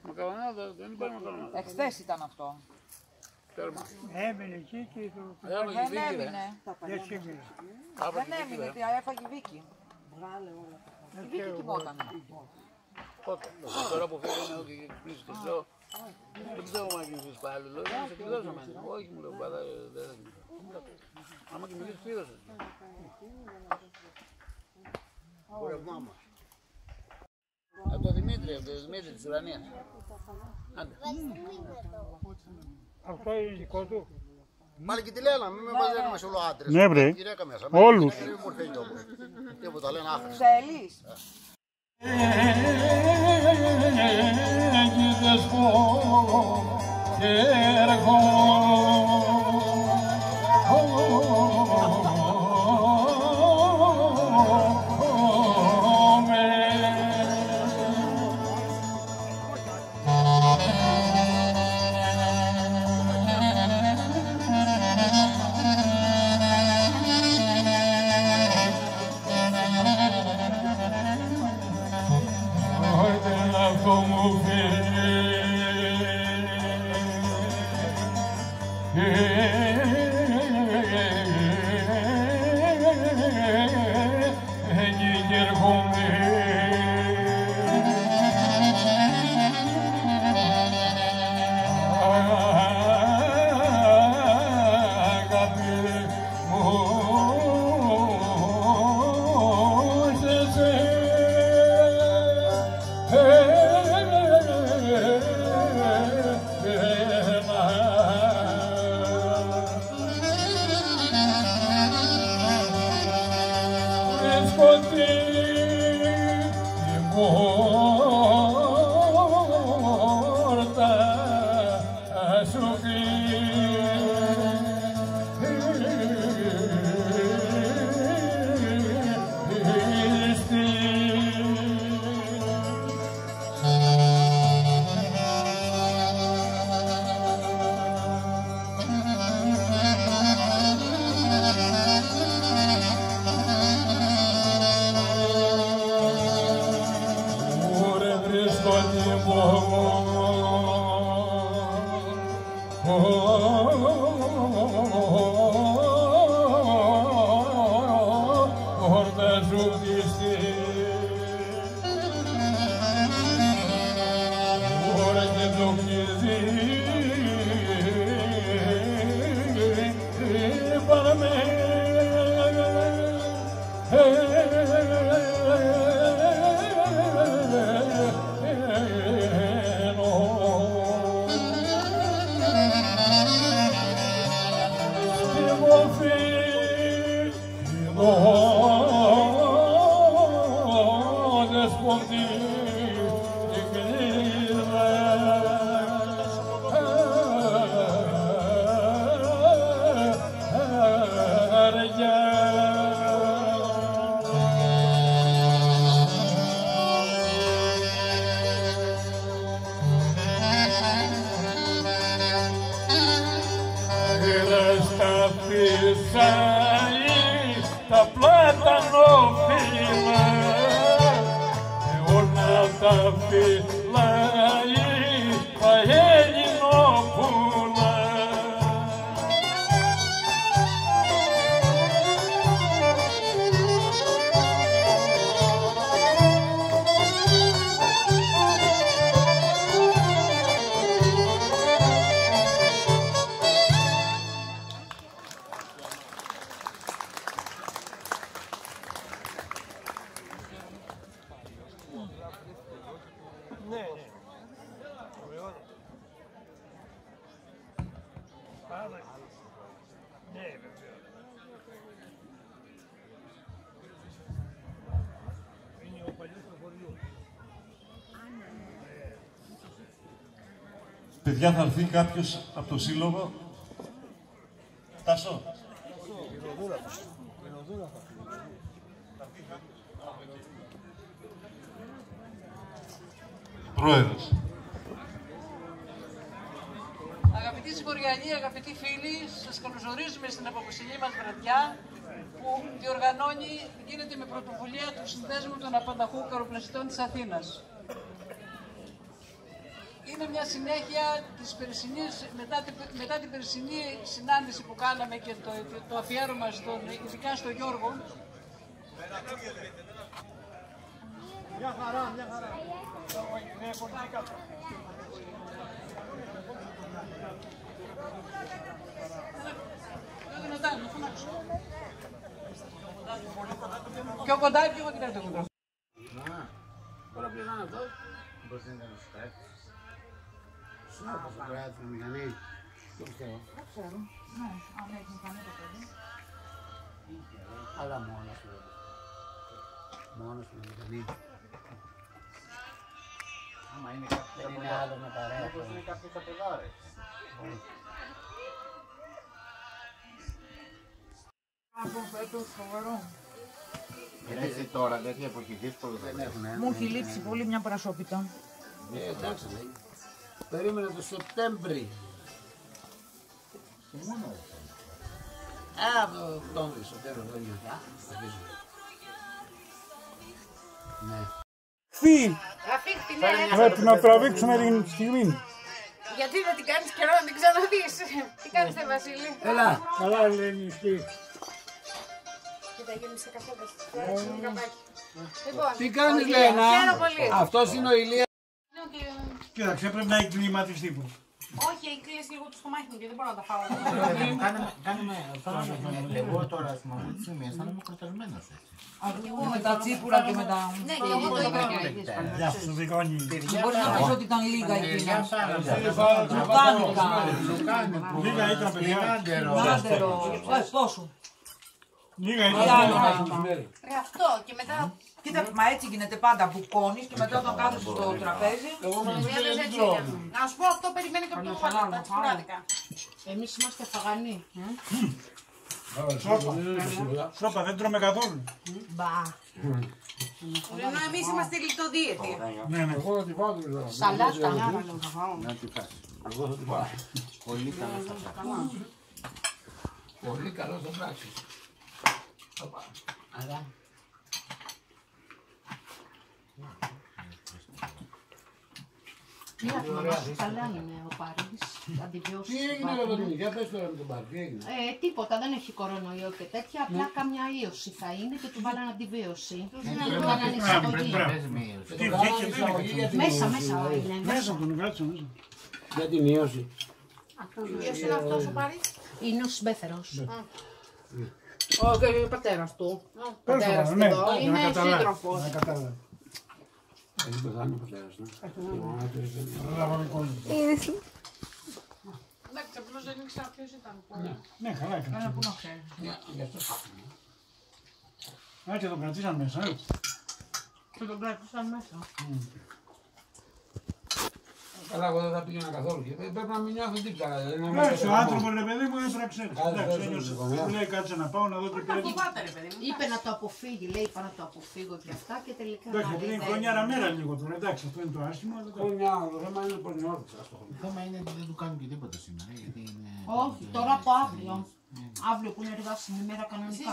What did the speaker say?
Μακαρονάδα, δεν υπάρχει μακαρονάδα. Εχθές ήταν αυτό. Τέρμα. Έμεινε εκεί και το... Δεν έμεινε. Δεν σήμερα. Δεν έμεινε, έφαγε η Βίκη. Η Βίκη κοιμόταν. Πότε. Τώρα που φύγανε ότι κλείσει το ζώο. Δεν ξέρω αν κοιμηθείς πάλι. Λέω, σε κλειδώσαμε. Όχι, μου λέω, πάντα δεν. Άμα κοιμηθείς, κλείδωσες. Από το Δημήτρη, της Ουρανίας. Άντε. Αυτό είναι δικό του. Μάλλον και τη λένε, μην με μαζεύουμε σε όλο άντρες. Ναι, βρε. Γυναίκα μέσα. Όλους. Δεν μου ήρθε το τίποτα, λένε άχρηστα. Θέλεις. Παιδιά, θα έρθει κάποιος από το σύλλογο. Τάσο. Πρόεδρος. Αγαπητοί Σιγουριανοί, αγαπητοί φίλοι, σας καλωσορίζουμε στην απόψινή μας βραδιά που γίνεται με πρωτοβουλία του Συνδέσμου των Απανταχού Καροπλαστών της Αθήνας. είναι μια συνέχεια της περσινής, μετά την περσινή συνάντηση που κάναμε και το αφιέρωμα ειδικά στο Γιώργο. Μια χαρά, μια χαρά. Πιο κοντά, πιο κοντά το κοντά. Τώρα ποιος είναι αυτός? Πώς είναι ένας στρέφτης. Σνάπος το κράτης με μηχανή. Το πιστεύω. Δεν ξέρω. Ναι, αν έχει μηχανή το παιδί. Αλλά μόνος του. Μόνος του με μηχανή. Άμα είναι Δεν είναι άλλο με παρέα. Μήπως είναι κάποιοι καπελάρες. Από φέτος φοβερό. Έτσι τώρα, τέτοια εποχή δύσκολο δεν έχουν. Μου έχει λείψει πολύ μια πρασόπιτα. Εντάξει λέει. Περίμενε το Σεπτέμβρη. Το Οκτώβρη, στο τέλος του έτους. Ναι. Φύ, Αφήχτη, ναι. πρέπει να τραβήξουμε την στιγμή. Γιατί δεν την κάνεις καιρό να την ξαναδείς. Τι κάνετε Βασίλη? Έλα. Καλά λένε οι σπίτι. Κοίτα, γίνεις σε καφέ. Λοιπόν, Τι κάνεις Λένα? χαίρομαι πολύ. Αυτός είναι ο Ηλίας. Κοίταξε, πρέπει να έχει κλιματιστεί που. Όχι, κλείσει λίγο το στομάχι μου και δεν μπορώ να τα φάω. Εγώ τώρα ας πούμε αυτή τη στιγμή αισθάνομαι κορτασμένος έτσι. Εγώ με τα τσίπουρα και με τα... Ναι, και εγώ το είπα. Γεια σου, Δικόνη. Μπορεί να πεις ότι ήταν λίγα εκείνα. Λίγα ήταν, παιδιά. Λάντερο. Πόσο. Λίγα ήταν. Αυτό και μετά... Κοίτα, μα έτσι γίνεται πάντα, μπουκώνεις και μετά όταν κάθεσαι στο τραπέζι... Να σου πω, αυτό περιμένει και από το γάλα, τα τσιπουράδικα. Εμείς είμαστε φαγανοί. Σόπα, δεν τρώμε καθόλου. Μπα. Ενώ εμείς είμαστε γλιτοδίαιτοι. Ναι, ναι. Σαλάτα. Να τη φας. Εγώ θα τη φάω. Πολύ καλά θα φάω. Πολύ καλό θα πράξεις. Αλλά. Καλά είναι ο Πάρης, αντιβιώσει. Τι έγινε με τον για πες τώρα με τον Πάρη, τι έγινε? Τίποτα, δεν έχει κορονοϊό και τέτοια, απλά καμιά ίωση θα είναι και του βάλανε αντιβίωση. Του κάνανε εισαγωγή. Μέσα είναι. Μέσα τον κάτσε μέσα. Για την ίωση. Ποιος είναι αυτός ο Πάρης? Είναι ο συμπέθερος. Όχι, είναι ο πατέρας του. Πατέρας του, ναι. Είναι σύντροφος. Έχει πεθάνει ο πατέρας του. Εντάξει, απλώς δεν ήξερα ποιος ήταν. Ναι, καλά έκανε. Πού να ξέρεις. Γι' αυτό. Α, και τον κρατήσαν μέσα. Και τον κράτησαν μέσα. Καλά, εγώ δεν θα πήγαινα καθόλου. Πρέπει να μην νιώθω τίποτα. Εντάξει, ο άνθρωπος ρε παιδί μου έφραξε. Εντάξει, δεν ένιωσε. το Μου λέει κάτσε να πάω να δω τι παίζει. Φοβάται ρε παιδί μου. Είπε να το αποφύγει, λέει είπα να το αποφύγω και αυτά και τελικά. Εντάξει, επειδή είναι χρονιάρα μέρα λίγο τώρα. Εντάξει, αυτό είναι το άσχημο. αλλά το- Το θέμα είναι πως νιώθεις. Το θέμα είναι ότι δεν του κάνουν και τίποτα σήμερα. Γιατί είναι... Όχι, τώρα από αύριο. Αύριο που είναι εργάσιμη μέρα κανονικά.